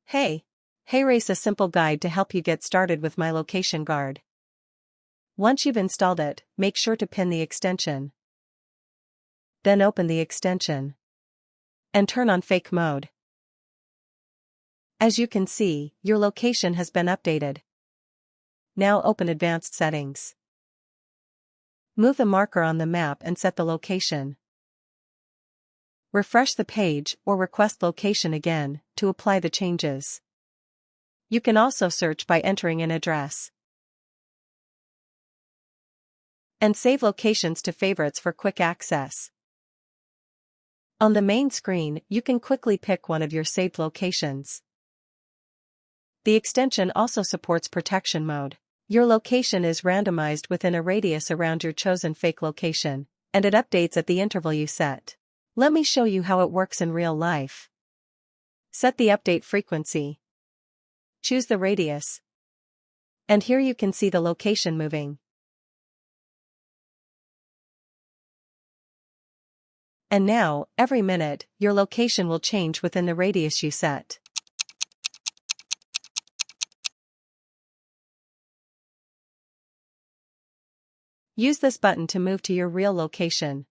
Hey! Here's a simple guide to help you get started with My Location Guard. Once you've installed it, make sure to pin the extension. Then open the extension. And turn on fake mode. As you can see, your location has been updated. Now open advanced settings. Move the marker on the map and set the location. Refresh the page or request location again to apply the changes. You can also search by entering an address. And save locations to favorites for quick access. On the main screen, you can quickly pick one of your saved locations. The extension also supports protection mode. Your location is randomized within a radius around your chosen fake location, and it updates at the interval you set. Let me show you how it works in real life. Set the update frequency. Choose the radius. And here you can see the location moving. And now, every minute, your location will change within the radius you set. Use this button to move to your real location.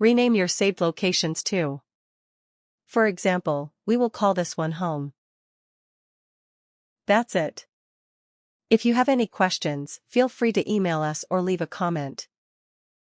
Rename your saved locations too. For example, we will call this one home. That's it. If you have any questions, feel free to email us or leave a comment.